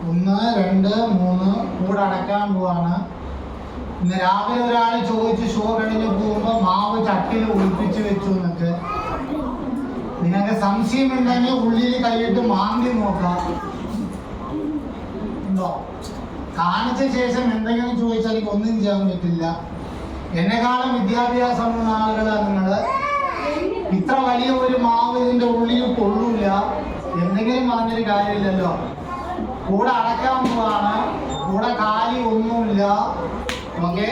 1, 2, 3 കൂടെ അടക്കാൻ പോവാണ്. ഇന്ന് രാവിലെ ഒരാൾ ചോദിച്ച് ഷോ കഴിഞ്ഞ് പോകുമ്പോൾ മാവ് ചട്ടിയിൽ ഒളിപ്പിച്ച് വെച്ചു എന്നൊക്കെ. നിങ്ങൾക്ക് സംശയമുണ്ടെങ്കിൽ ഉള്ളിൽ കൈയിട്ട് മാന്തി നോക്കാം. ഉണ്ടോ? കാണിച്ച ശേഷം എന്തെങ്കിലും ചോദിച്ചാൽ എനിക്ക് ഒന്നും ചെയ്യാൻ പറ്റില്ല. എന്നെക്കാളും വിദ്യാഭ്യാസമുള്ള ആളുകളാണ് നിങ്ങൾ. ഇത്ര വലിയ ഒരു മാവ് ഇതിൻ്റെ ഉള്ളിൽ കൊള്ളൂല. എന്തെങ്കിലും പറഞ്ഞൊരു കാര്യമില്ലല്ലോ. കൂടെ അടക്കാൻ പോവാണ്. കൂടെ കാലി ഒന്നുമില്ല. ഓക്കെ,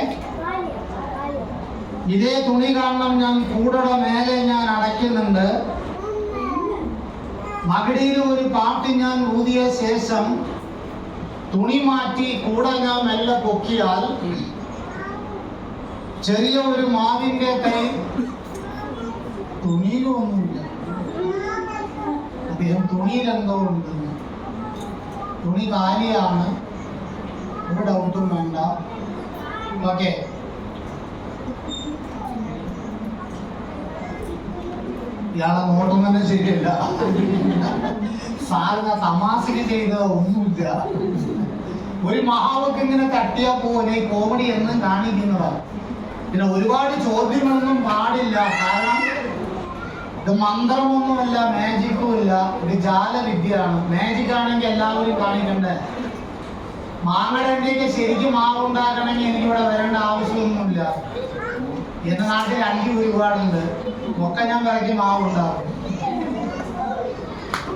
ഇതേ തുണി കാരണം ഞാൻ കൂടയുടെ മേലെ ഞാൻ അടയ്ക്കുന്നുണ്ട്. മകടിയിൽ ഒരു പാട്ട് ഞാൻ ഊതിയ ശേഷം തുണി മാറ്റി കൂടെ ഞാൻ മെല്ലെ പൊക്കിയാൽ ചെറിയ ഒരു മാവിന്റെ കൈ. തുണിയിലൊന്നുമില്ല. അദ്ദേഹം തുണിയിലെന്തോ ഉണ്ടെന്ന്. തുണി കാലിയാണ്, ഒരു ഡൗട്ടും വേണ്ട. ഓക്കെ, ഇയാളെ നോട്ടം തന്നെ ശരിയല്ല. സാറിന് തമാശക്ക് ചെയ്ത ഒന്നുമില്ല. ഒരു മഹാവക്ക് ഇങ്ങനെ തട്ടിയാ പോലെ കോമഡി എന്നും കാണിക്കുന്നതാണ്. പിന്നെ ഒരുപാട് ചോദ്യങ്ങളൊന്നും പാടില്ല. കാരണം ഇത് മന്ത്രമൊന്നുമല്ല, മാജിക്കും ഇല്ല. ഇത് ജാലവിദ്യയാണ്. മാജിക് ആണെങ്കിൽ എല്ലാവരും കാണിക്കണ്ടേ. മാങ്ങടണ്ടിക്ക് ശരിക്കും മാവുണ്ടാക്കണമെങ്കിൽ എനിക്കിവിടെ വരേണ്ട ആവശ്യമൊന്നുമില്ല. എന്റെ നാട്ടിൽ അഞ്ച് ഒരുപാടുണ്ട്. ഒക്കെ ഞാൻ വിറക്കി മാവുണ്ടാക്കും.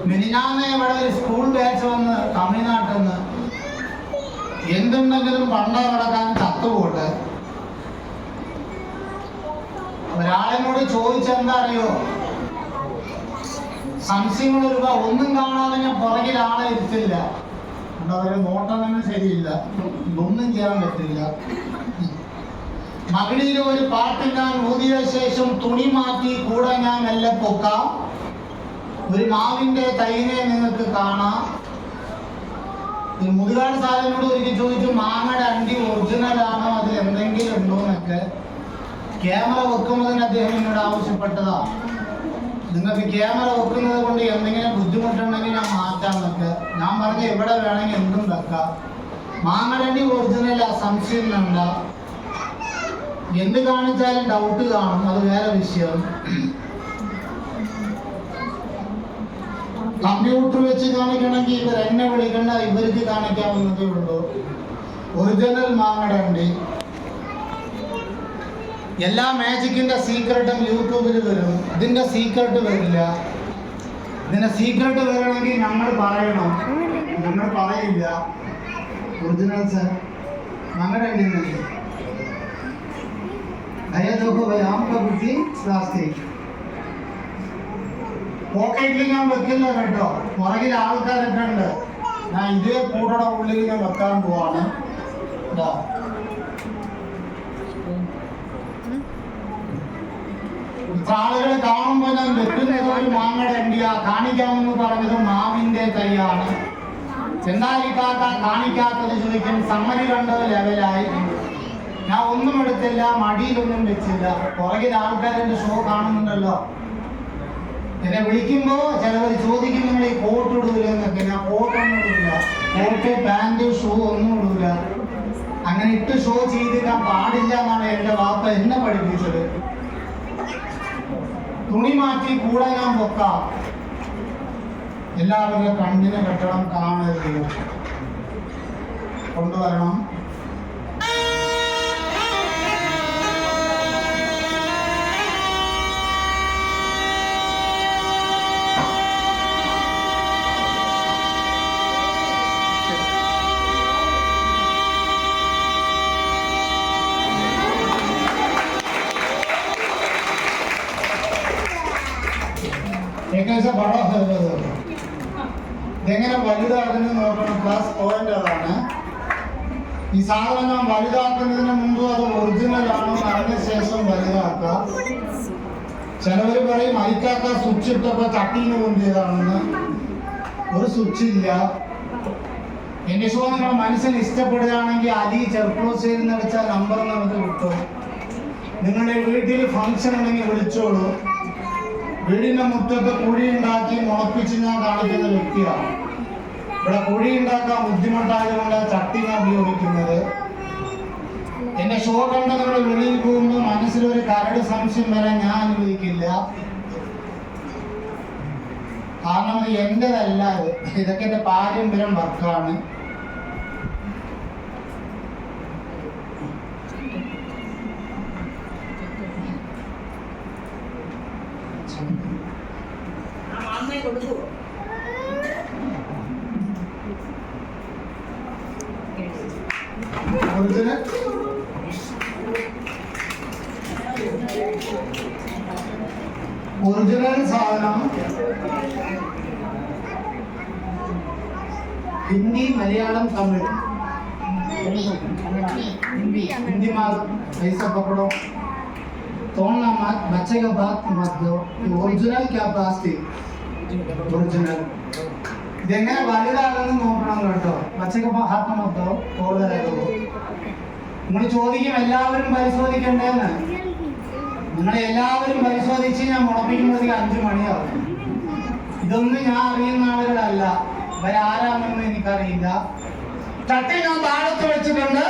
മിനിഞ്ഞാന്ന് ഇവിടെ ഒരു സ്കൂൾ ബാച്ച് വന്ന് തമിഴ്നാട്ടിൽ നിന്ന് എന്തുണ്ടെങ്കിലും പണ്ട കിടക്കാൻ ചത്തുപോട്ടെ. ഒരാളിനോട് ചോദിച്ചെന്താ അറിയോ, സംശയങ്ങൾ ഒരുപാ ഒന്നും കാണാതെ ഞാൻ പുറകിൽ ആളെ ഇരുത്തില്ല. അവരെ നോട്ടം തന്നെ ശരിയില്ല. ഒന്നും ചെയ്യാൻ പറ്റില്ല. മകളിൽ ഒരു പാട്ട് ഞാൻ ഊതിയ ശേഷം തുണി മാറ്റി കൂടെ ഞാൻ മെല്ലെ പൊക്കാം. ഒരു മാവിന്റെ തൈനെ നിങ്ങൾക്ക് കാണാം. ഈ മുതുകാട് സാറിനോട് ഒരിക്കൽ ചോദിച്ചു, മാങ്ങയുടെ അണ്ടി ഒറിജിനൽ ആണോ, അതിൽ എന്തെങ്കിലും ഉണ്ടോ എന്നൊക്കെ. ക്യാമറ വെക്കുന്നതിന് അദ്ദേഹം എന്നോട് ആവശ്യപ്പെട്ടതാ. നിങ്ങൾക്ക് ക്യാമറ വെക്കുന്നത് കൊണ്ട് എന്തെങ്കിലും ബുദ്ധിമുട്ടുണ്ടെങ്കിൽ ഞാൻ മാറ്റാമെന്നൊക്കെ. ഞാൻ പറഞ്ഞ എവിടെ വേണമെങ്കിൽ എന്തും വെക്കാം. മാങ്ങയുടെ അണ്ടി ഒറിജിനൽ, സംശയം വേണ്ട. എന്ത് കാണിച്ചാലും ഡൗട്ട് കാണും, അത് വേറെ വിഷയം. കമ്പ്യൂട്ടർ വെച്ച് കാണിക്കണമെങ്കിൽ ഇവർ എന്നെ വിളിക്കണ്ട, ഇവർക്ക് കാണിക്കാവുന്നതേ ഉള്ളൂ. ഒറിജിനൽ മാങ്ങടണ്ടി. എല്ലാ മാജിക്കിന്റെ സീക്രട്ടും യൂട്യൂബിൽ വരും. ഇതിന്റെ സീക്രട്ട് വരില്ല. ഇതിന്റെ സീക്രട്ട് വരണമെങ്കിൽ ഞങ്ങൾ പറയണം. ഞങ്ങൾ പറയില്ല. ഒറിജിനൽ സർ മാങ്ങടണ്ടി പ്ലാസ്റ്റിക് പോക്കറ്റിൽ ഞാൻ വെക്കില്ല കേട്ടോ. പുറകിൽ ആൾക്കാരൊക്കെ ഉണ്ട്. ഞാൻ ഇതേ കൂടയുടെ ഉള്ളിൽ ഞാൻ വെക്കാൻ പോവാണ്. ആളുകളെ കാണുമ്പോൾ ഞാൻ വെക്കുന്നത് ഒരു മാങ്ങയുടെ അണ്ടിയാ. കാണിക്കാമെന്ന് പറഞ്ഞത് മാവിന്റെ തൈയാണ്. എന്തായി കാക്ക കാണിക്കാത്തത് ചോദിക്കും. സമ്മതി കണ്ടത് ലെവലായി. ഞാൻ ഒന്നും എടുത്തില്ല, മടിയിലൊന്നും വെച്ചില്ല. പുറകിൽ ആൾക്കാരുടെ ഷോ കാണുന്നുണ്ടല്ലോ. എന്നെ വിളിക്കുമ്പോ ചിലവർ ചോദിക്കും, നിങ്ങൾ ഈ കോട്ട് ഇടൂലെന്നൊക്കെ. ഞാൻ കോട്ടൊന്നും ഇടില്ല. കോട്ട്, പാന്റ്, ഷൂ ഒന്നും ഇടൂല. അങ്ങനെ ഇട്ട് ഷോ ചെയ്തിട്ടാൻ പാടില്ല എന്നാണ് എന്റെ വാപ്പ എന്നെ പഠിപ്പിച്ചത്. തുണി മാറ്റി കൂടെ ഞാൻ പൊക്കാം. എല്ലാവരുടെ കണ്ണിനെ കെട്ടണം, കാണരുത്. കൊണ്ടുവരണം. ഇതെങ്ങനെ വലുതാകുന്നു നോക്കണം. പ്ലസ് പോയിന്റ് അതാണ്. ഈ സാധനം ഞാൻ വലുതാക്കുന്നതിന് മുമ്പ് അത് ഒറിജിനൽ ആണോ അറിഞ്ഞ ശേഷം വലുതാക്കുക. ചിലവർ പറയും അരിക്കാക്ക സ്വിച്ച് ഇട്ടപ്പോ തട്ടീന് കൊണ്ടിയതാണെന്ന്. ഒരു സ്വിച്ച് ഇല്ല. എന്റെ ഷോ നിങ്ങളുടെ മനസ്സിന് ഇഷ്ടപ്പെടുകയാണെങ്കിൽ അലി ചെറുപ്പശ്ശേരി എന്ന് വെച്ചാൽ നമ്പർ നമുക്ക് കിട്ടും. നിങ്ങളുടെ വീട്ടിൽ ഫംഗ്ഷൻ ഉണ്ടെങ്കിൽ വിളിച്ചോളൂ. വീടിന്റെ മുറ്റത്ത് കുഴി ഉണ്ടാക്കി മുളപ്പിച്ച് ഞാൻ കാണിക്കുന്ന വ്യക്തിയാണ്. ഇവിടെ കുഴി ഉണ്ടാക്കാൻ ബുദ്ധിമുട്ടായതുകൊണ്ട് ചട്ടി ഞാൻ ഉപയോഗിക്കുന്നത്. എന്റെ ഷോ കണ്ട നിങ്ങൾ വെളിയിൽ പോകുമ്പോൾ മനസ്സിലൊരു കരട് സംശയം വരാൻ ഞാൻ അനുവദിക്കില്ല. കാരണം അത് എന്റേതല്ല, ഇതൊക്കെ എന്റെ പാരമ്പര്യം വർക്കാണ്. ഒറിജിനൽ സാധനം हिंदी मलयालम तमिल हिंदी मार ऐसा पकड़ो, तोड़ना मत, बच्चे का बात मत दो. ओरिजिनल क्या प्लास्टिक ओरिजिनल ഇതെങ്ങനെ വലുതാണെന്ന് നോക്കണം കേട്ടോ. പച്ചക്ക് ഹാത്ത് മൊത്തോ തോടുതരോ. നിങ്ങൾ ചോദിക്കും എല്ലാവരും പരിശോധിക്കണ്ടേന്ന്. നിങ്ങളെ എല്ലാവരും പരിശോധിച്ച് ഞാൻ മുളപ്പിക്കുമ്പോഴത്തേക്ക് 5 മണിയാവും. ഇതൊന്നും ഞാൻ അറിയുന്ന ആളുകളല്ല, ഇവരാരാണെന്ന് എനിക്കറിയില്ല. ചട്ടി ഞാൻ താഴത്ത് വെച്ചിട്ടുണ്ട്.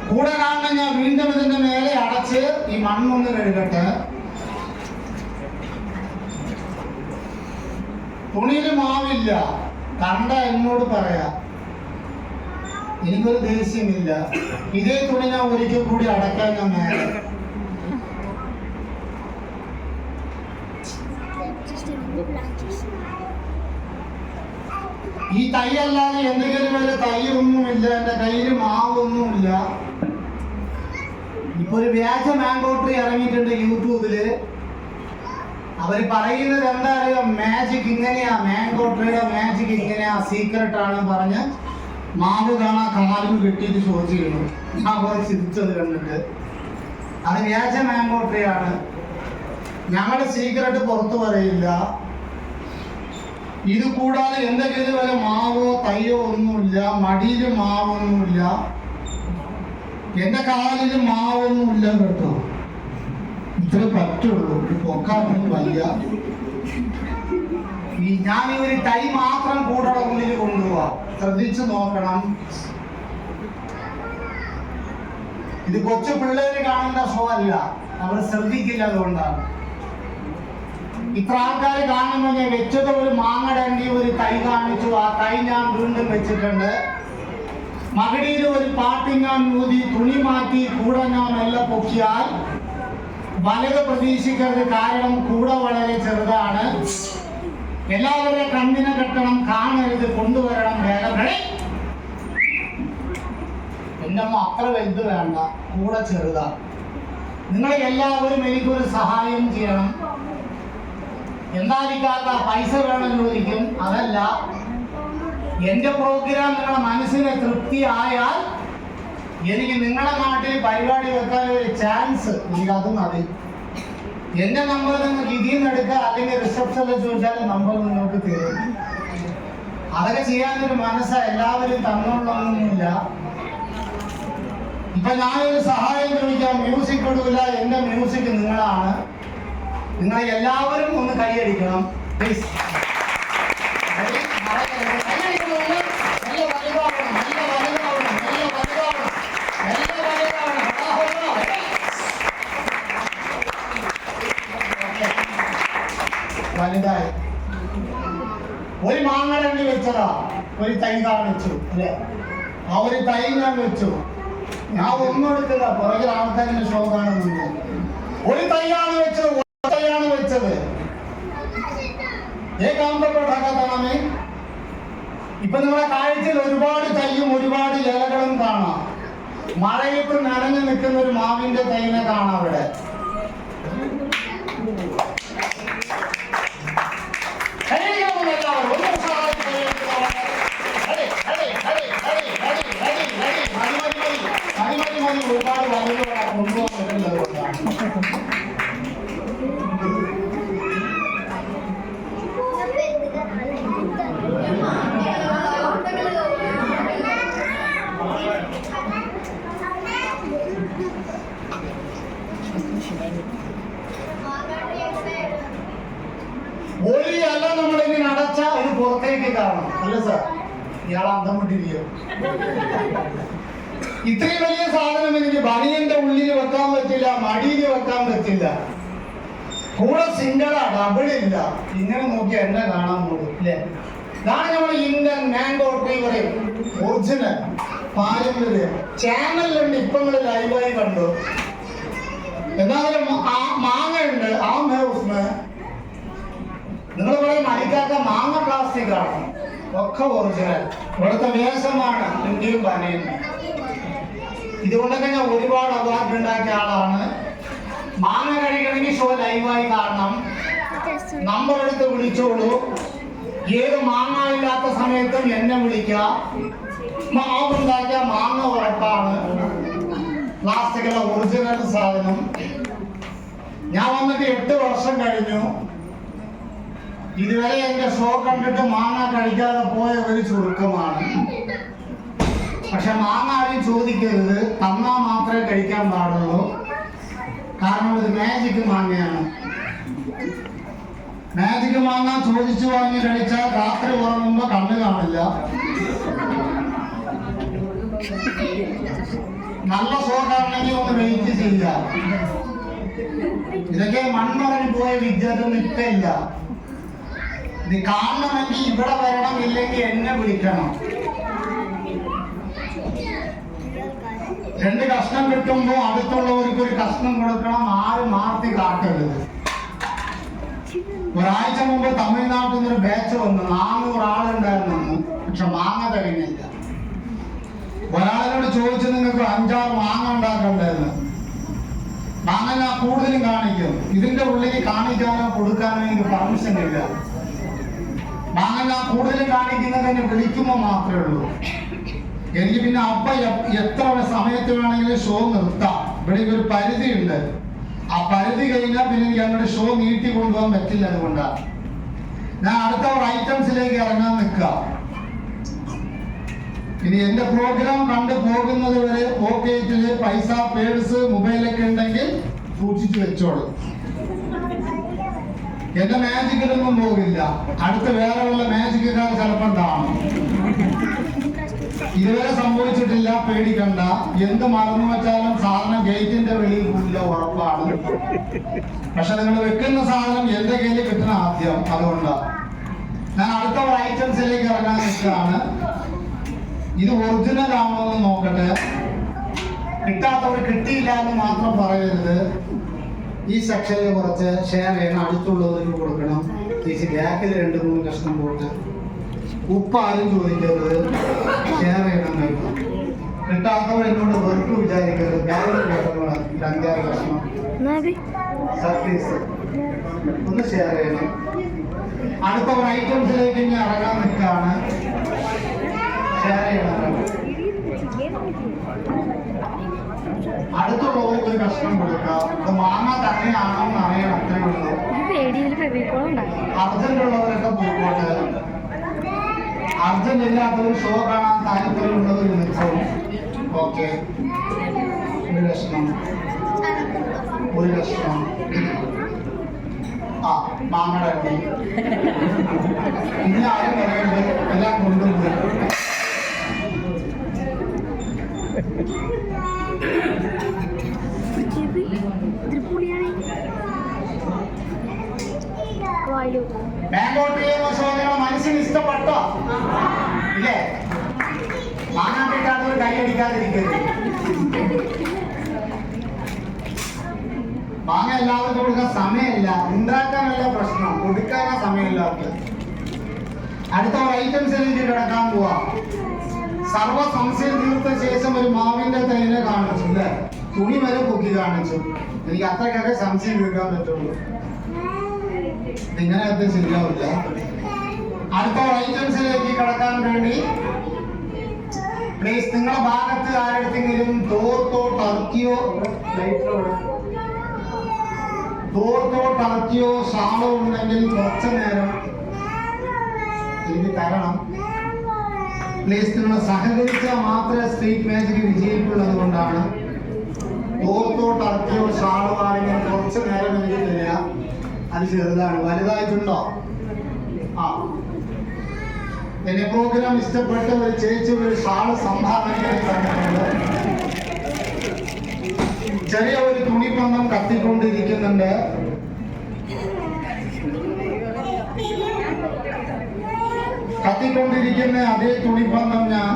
കൂടെ കാണുന്ന ഞാൻ വീണ്ടും ഇതിന്റെ മേലെ അടച്ച് ഈ മണ്ണൊന്ന് കഴുകട്ടെ. തുണിയിൽ മാവില്ല, കണ്ട എന്നോട് പറയാ, എനിക്കൊരു ദേഷ്യമില്ല. ഇതേ തുണി ഞാൻ ഒരിക്കൽ കൂടി അടക്കാൻ ഞാൻ മേലെ. ഈ തൈ അല്ലാതെ എന്തെങ്കിലും വരെ തൈ ഒന്നുമില്ല, എന്റെ കയ്യിൽ മാവൊന്നുമില്ല. ഇപ്പൊ ഒരു വ്യാജ മാംഗോ ട്രീ ഇറങ്ങിയിട്ടുണ്ട് യൂട്യൂബില്. അവര് പറയുന്നത് എന്താ അറിയോ, മാജിക് ഇങ്ങനെയാ, മാംഗോ ട്രീയുടെ മാജിക് ഇങ്ങനെയാ, സീക്രട്ട് ആണ് പറഞ്ഞ് മാവ് കാണാൻ കാലും കെട്ടിയിട്ട് ചോദിച്ചിരുന്നു. ഞാൻ പോയി ചിരിച്ചത് കണ്ടിട്ട്. അത് വ്യാജ മാംഗോ ട്രീ ആണ്. ഞങ്ങളുടെ സീക്രട്ട് പുറത്തു പറയില്ല. ഇത് കൂടാതെ എന്തെങ്കിലും വരെ മാവോ തയ്യോ ഒന്നുമില്ല, മടിയിലും മാവൊന്നുമില്ല, എന്റെ കാലിലും മാവൊന്നുമില്ല കേട്ടോ. ഇത്ര പറ്റുള്ളൂ, പൊക്കാനൊന്നും വയ്യ. ഞാൻ ഈ ഒരു തൈ മാത്രം കൂടെ ഉള്ളിൽ കൊണ്ടുപോവാ. ശ്രദ്ധിച്ചു നോക്കണം. ഇത് കൊച്ചു പിള്ളേര് കാണുന്ന ഷോ അല്ല, അവർ ശ്രദ്ധിക്കില്ല. അതുകൊണ്ടാണ് ഇത്ര ആൾക്കാർ കാണുമ്പോൾ ഞാൻ വെച്ചത് ഒരു മാങ്ങടണ്ടി ഒരു തൈ കാണിച്ചു. ആ തൈ ഞാൻ വീണ്ടും വെച്ചിട്ടുണ്ട്. മകടിയിൽ ഒരു പാട്ടി ഞാൻ ഊതി, തുണി മാറ്റി കൂടെ ഞാൻ എല്ലാം പൊക്കിയാൽ വലത് പ്രതീക്ഷിക്കരുത്. കാരണം കൂടെ വളരെ ചെറുതാണ്. എല്ലാവരുടെ കണ്ണിനെ കെട്ടണം, കാണരുത്, കൊണ്ടുവരണം വേഗം. എന്റെ അമ്മ അത്ര വലുത് വേണ്ട, കൂടെ ചെറുതാ. നിങ്ങൾ എല്ലാവരും എനിക്കൊരു സഹായം ചെയ്യണം. എന്തായിരിക്കാത്ത പൈസ വേണമെന്ന് ചോദിക്കും, അതല്ല. എന്റെ പ്രോഗ്രാം നിങ്ങളുടെ മനസ്സിന് തൃപ്തിയായാൽ എനിക്ക് നിങ്ങളുടെ നാട്ടിൽ പരിപാടി വെക്കാൻ ഒരു ചാൻസ് എനിക്ക് അത് മതി. എന്റെ നമ്പർ നിങ്ങൾക്ക് ഇതിൽ നിന്ന് എടുക്കുക, അല്ലെങ്കിൽ റിസപ്ഷനിൽ ചോദിച്ചാൽ നമ്പർ നിങ്ങൾക്ക് തരും. അതൊക്കെ ചെയ്യാനൊരു മനസ്സാ. എല്ലാവരും തന്നോളൊന്നുമില്ല. ഇപ്പൊ ഞാനൊരു സഹായം ചോദിക്കാം, മ്യൂസിക് ഇടൂല. എന്റെ മ്യൂസിക് നിങ്ങളാണ്. നിങ്ങളെ എല്ലാവരും ഒന്ന് കൈയടിക്കണം പ്ലീസ്. വലുതായി ഒരു മാങ്ങടണ്ടി വെച്ചതാ, ഒരു തൈ കാണിച്ചു അല്ലെ? ആ ഒരു തൈ ഞാൻ വെച്ചു. ഞാൻ ഒന്നും എടുത്തില്ല, പുറകിൽ ആൾക്കാരിന്റെ ഷോ കാണുന്നുണ്ട്. ഒരു തൈയാണ് വെച്ചത്, തൈയാണ് വെച്ചത്. ഇപ്പൊ നിങ്ങളെ കാഴ്ചയിൽ ഒരുപാട് തൈയും ഒരുപാട് ഇലകളും കാണാം. മഴയത്ത് നനഞ്ഞു നിൽക്കുന്ന ഒരു മാവിന്റെ തൈനെ കാണാം അവിടെ. ഒരുപാട് വലുതാണ് കൊണ്ടുപോകാൻ വേണം അല്ല സാർ? ഇയാൾ അന്തം വിട്ടിരിക്കും. ഇത്രയും വലിയ സാധനം എനിക്ക് ബനിയന്റെ ഉള്ളിൽ വെക്കാൻ പറ്റില്ല, മടിയിൽ വെക്കാൻ പറ്റില്ല, കൂടെ സിംഗിളാ, ഡബിൾ ഇല്ല. ഇങ്ങനെ നോക്കി എന്നെ കാണാൻ പോകും അല്ലേ? ഇതാണ് നമ്മൾ ഇന്ത്യൻ മാംഗോ ട്രീ ഒറിജിനൽ പാരമ്പര്യം. ചാനലിലുണ്ട്, ഇപ്പൊ നിങ്ങൾ ലൈവായി കണ്ടു. എന്നാലും ആ മാങ്ങ ഉണ്ട്, ആ ഹൗസ് നിങ്ങൾ പറയും മരിക്കാത്ത മാങ്ങ പ്ലാസ്റ്റിക് ആണ്, ഒക്കെ ഒറിജിനൽ. ഇവിടുത്തെ വേഷമാണ് ഇന്ത്യയും പനയും. ഇതുകൊണ്ടൊക്കെ ഞാൻ ഒരുപാട് അവാർഡ് ഉണ്ടാക്കിയ ആളാണ്. മാങ്ങ കഴിക്കണമെങ്കിൽ ഷോ ലൈവായി കാണണം. നമ്പർ എടുത്ത് വിളിച്ചോളൂ. ഏത് മാങ്ങ ഇല്ലാത്ത സമയത്തും എന്നെ വിളിക്കുക. മാവുണ്ടാക്കിയ മാങ്ങ ഉറപ്പാണ്, പ്ലാസ്റ്റിക്കുള്ള ഒറിജിനൽ സാധനം. ഞാൻ വന്നിട്ട് 8 വർഷം കഴിഞ്ഞു. ഇതുവരെ എന്റെ ഷോ കണ്ടിട്ട് മാങ്ങ കഴിക്കാതെ പോയ ഒരു ചുരുക്കമാണ്. പക്ഷെ മാങ്ങ ആരും ചോദിക്കരുത്, തന്നാ മാത്രമേ കഴിക്കാൻ പാടുള്ളൂ. കാരണം ഇത് മാജിക് മാങ്ങയാണ്. മാജിക് മാങ്ങ ചോദിച്ചു വാങ്ങി കഴിച്ചാൽ രാത്രി ഉറങ്ങുമ്പോ കണ്ണ് കാണില്ല. നല്ല ഷോ കാണണമെങ്കിൽ ഒന്ന് വെയിറ്റ് ചെയ്യുക. ഇതൊക്കെ മൺമറഞ്ഞു പോയ വിദ്യാർത്ഥി ഇല്ല. ഇത് കാണണമെങ്കിൽ ഇവിടെ വരണം, ഇല്ലെങ്കിൽ എന്നെ വിളിക്കണം. 2 കഷ്ണം കിട്ടുമ്പോ അടുത്തുള്ളവർക്ക് ഒരു കഷ്ണം കൊടുക്കണം. ആരും മാർത്തി കാട്ടരുത്. ഒരാഴ്ച മുമ്പ് തമിഴ്നാട്ടിൽ നിന്നൊരു ബാച്ച് വന്നു, 400 ആളുണ്ടായിരുന്നു. പക്ഷെ മാങ്ങ കഴിഞ്ഞില്ല. ഒരാളിനോട് ചോദിച്ചു, നിങ്ങൾക്ക് 5-6 മാങ്ങ ഉണ്ടാക്കണ്ടെന്ന്. മാങ്ങ ഞാൻ കൂടുതലും കാണിക്കും. ഇതിന്റെ ഉള്ളിൽ കാണിക്കാനോ കൊടുക്കാനോ എനിക്ക് പെർമിഷൻ ഇല്ല. മാങ്ങ ഞാൻ കൂടുതലും കാണിക്കുന്നത് എന്നെ വിളിക്കുമ്പോൾ മാത്രമേ ഉള്ളൂ. എനിക്ക് പിന്നെ അപ്പ എത്ര സമയത്ത് വേണമെങ്കിലും ഷോ നിർത്താം. ഇവിടെ ഒരു പരിധി ഉണ്ട്. ആ പരിധി കഴിഞ്ഞാൽ പിന്നെ എനിക്ക് അങ്ങോട്ട് ഷോ നീട്ടി കൊണ്ടുപോകാൻ പറ്റില്ല. അതുകൊണ്ടാണ് ഞാൻ അടുത്ത ഐറ്റംസിലേക്ക് ഇറങ്ങാൻ നിൽക്കുക. ഇനി എന്റെ പ്രോഗ്രാം കണ്ടു പോകുന്നത് വരെ പോക്കറ്റില് പൈസ, പേഴ്സ്, മൊബൈലൊക്കെ ഉണ്ടെങ്കിൽ സൂക്ഷിച്ചു വെച്ചോളൂ. എന്റെ മാജിക്കിലൊന്നും പോകില്ല. അടുത്ത വേറെ ഉള്ള മാജിക്കുകാർ ചിലപ്പോൾ കാണും. ഇതുവരെ സംഭവിച്ചിട്ടില്ല, പേടിക്കണ്ട. എന്ത് മറന്നു വെച്ചാലും സാധനം ഗേറ്റിന്റെ വെളിയിൽ പോകില്ല, ഉറപ്പാണ്. പക്ഷെ നിങ്ങൾ വെക്കുന്ന സാധനം എന്റെ കയ്യിൽ കിട്ടണം ആദ്യം. അതുകൊണ്ടാണ് ഞാൻ അടുത്ത ഐറ്റംസിലേക്ക് ഇറങ്ങാൻ നിൽക്കുകയാണ്. ഇത് ഒറിജിനൽ ആണോ എന്ന് നോക്കട്ടെ. കിട്ടാത്തവർ കിട്ടിയില്ല എന്ന് മാത്രം പറയരുത്. ഈ സെക്ഷനിൽ കുറച്ച് ഷെയർ ചെയ്യണം, അടുത്തുള്ളവർക്ക് കൊടുക്കണം. ചേച്ചി ബാക്കിൽ 2-3 കഷ്ണം പോട്ട്. ഉപ്പ് ആരും ചോദിക്കരുത്, ഷെയർ ചെയ്യണം. കിട്ടാത്തവർ എന്നോട് വെറുപ്പ് വിചാരിക്കരുത്. ബാക്കിൽ 5-6 കഷ്ണം സർവീസ് ഒന്ന് ഷെയർ ചെയ്യണം. അടുത്ത ഐറ്റംസിലേക്ക് ഇനി ഇറങ്ങാൻ നിൽക്കുകയാണ്. ഷെയർ ചെയ്യണം. അടുത്തുള്ളവർക്ക് ഒരു കഷ്ണം കൊടുക്കുക. ഇത് മാങ്ങ തന്നെയാണോ എന്ന് അറിയണം, അത്രേ ഉള്ളൂ. അർജന്റ് ഉള്ളവരൊക്കെ പോയിക്കോട്ടെ. അർജന്റ് ഇല്ലാത്തവർ ഷോ കാണാൻ താല്പര്യമുള്ളവർ നിൽക്കും. ഓക്കെ, ഒരു കഷ്ണം. ആ മാങ്ങയുടെ അടി ഇനി ആരും പറയരുത്, എല്ലാം കൊണ്ടുപോയി. മാംഗോ ട്രീ എന്ന ഷോ നിങ്ങളുടെ മനസ്സിന് ഇഷ്ടപ്പെട്ടോ? ഇല്ലേ? മാങ്ങ കിട്ടാത്തവർ കൈയടിക്കാതിരിക്കരുത്. മാങ്ങ എല്ലാവർക്കും കൊടുക്കാൻ സമയമില്ല. ഉണ്ടാക്കാനല്ല പ്രശ്നം, കൊടുക്കാനാ സമയമില്ലാത്ത. അടുത്ത ഐറ്റംസിലേക്ക് കിടക്കാൻ പോവാ. സർവ സംശയം തീർത്ത ശേഷം ഒരു മാവിന്റെ തൈനെ കാണിച്ചു അല്ലേ? തുണി വരെ പൊക്കി കാണിച്ചു. എനിക്ക് അത്രയ്ക്കൊക്കെ സംശയം തീർക്കാൻ പറ്റുള്ളൂ. ഇങ്ങനെയൊക്കെ ശരിയാവില്ല. അടുത്ത ഐറ്റംസിലേക്ക് കിടക്കാൻ വേണ്ടി പ്ലീസ് നിങ്ങളുടെ ഭാഗത്ത് ആരെടുത്തെങ്കിലും തോർത്തോ ടർക്കിയോ ഷാളോ ഉണ്ടെങ്കിൽ കുറച്ചു നേരം എനിക്ക് തരണം. പ്ലീസ് നിങ്ങൾ സഹകരിച്ചാൽ മാത്രമേ സ്ട്രീറ്റ് മാജിക് വിജയിക്കുള്ളത് കൊണ്ടാണ്. തോർത്തോ ടർക്കിയോ ഷാളോ ആണെങ്കിൽ കുറച്ചു നേരം എനിക്ക് തരിക. അത് ചെറുതാണ്, വലുതായിട്ടുണ്ടോ? ആ എന്നെ പ്രോഗ്രാം ഇഷ്ടപ്പെട്ട ഒരു ചേച്ചി ഒരു ഷാള് സംഭാവനയായി തന്നിട്ടുണ്ട്. ചെറിയ ഒരു തുണിപ്പന്തം കത്തിക്കൊണ്ടിരിക്കുന്നുണ്ട്. കത്തിക്കൊണ്ടിരിക്കുന്ന അതേ തുണിപ്പന്തം ഞാൻ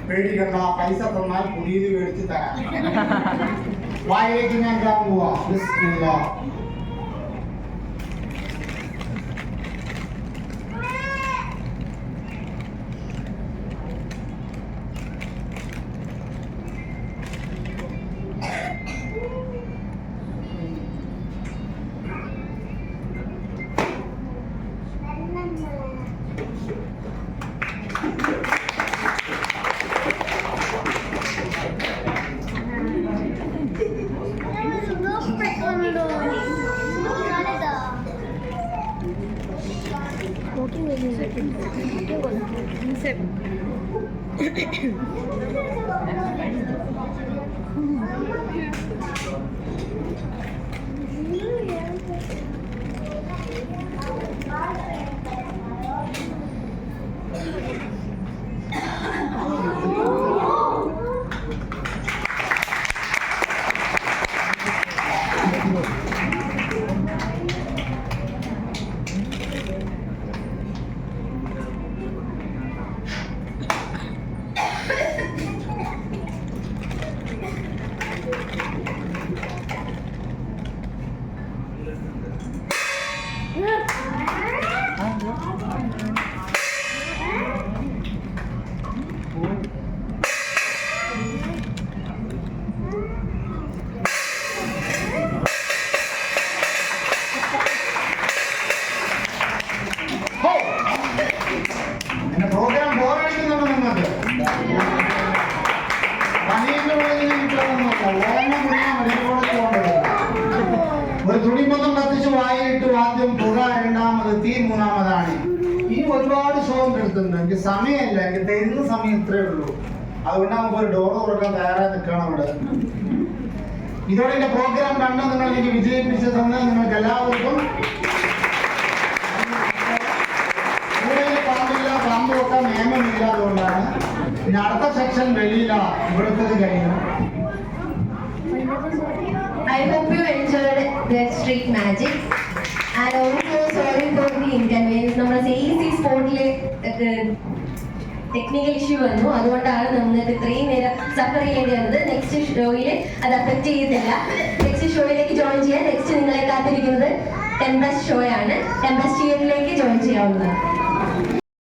പേടിക്കണ്ട, പൈസ തന്നാൽ പുതിയത് മേടിച്ച് തരാം. വായിലേക്ക് ഞാൻ ഇടാൻ പോവാ. ബിസ്മില്ലാഹ്. പ്രോഗ്രാം ബോറടിക്കുന്നുണ്ടോ നിങ്ങൾക്ക്? ഒരു തുണിപ്പന്തം കത്തിച്ച് വായിട്ട് ആദ്യം പുക, രണ്ടാമത് തീ, മൂന്നാമതാണ്. ഈ ഒരുപാട് ഷോ എടുത്തിട്ടുണ്ട്. എനിക്ക് സമയമില്ല, എനിക്ക് തരുന്ന സമയം ഇത്രേ ഉള്ളൂ. അതുകൊണ്ട് നമുക്ക് ഒരു ഡോർ തുറക്കാൻ തയ്യാറായി നിൽക്കണം അവിടെ. ഇതോടെ എന്റെ പ്രോഗ്രാം കണ്ട് നിങ്ങൾ എനിക്ക് വിജയിപ്പിച്ചു തന്ന് നിങ്ങൾക്ക് എല്ലാവർക്കും പാമ്പ് വെക്കാൻ നിയമമില്ല. അതുകൊണ്ടാണ്. പിന്നെ അടുത്ത സെക്ഷൻ വെളിയിലാണ്. ഇവിടുത്തത് കഴിഞ്ഞു. I hope you enjoyed that street magic. And also sorry for the inconvenience. നമ്മുടെ CEC സ്പോട്ടിലെ ടെക്നിക്കൽ ഇഷ്യൂ വന്നു. അതുകൊണ്ടാണ് നമ്മൾ ഇത്രയും നേരം സഫർ ചെയ്യേണ്ടി വന്നത്. നെക്സ്റ്റ് ഷോയിൽ അത് അഫക്റ്റ് ചെയ്തില്ല. നെക്സ്റ്റ് ഷോയിലേക്ക് ജോയിൻ ചെയ്യാൻ നെക്സ്റ്റ് നിങ്ങളെ കാത്തിരിക്കുന്നത് ടെമ്പസ്റ്റ് ഷോ ആണ്. ടെമ്പസ്റ്റ് ഇയറിലേക്ക് ജോയിൻ ചെയ്യാവുന്നതാണ്.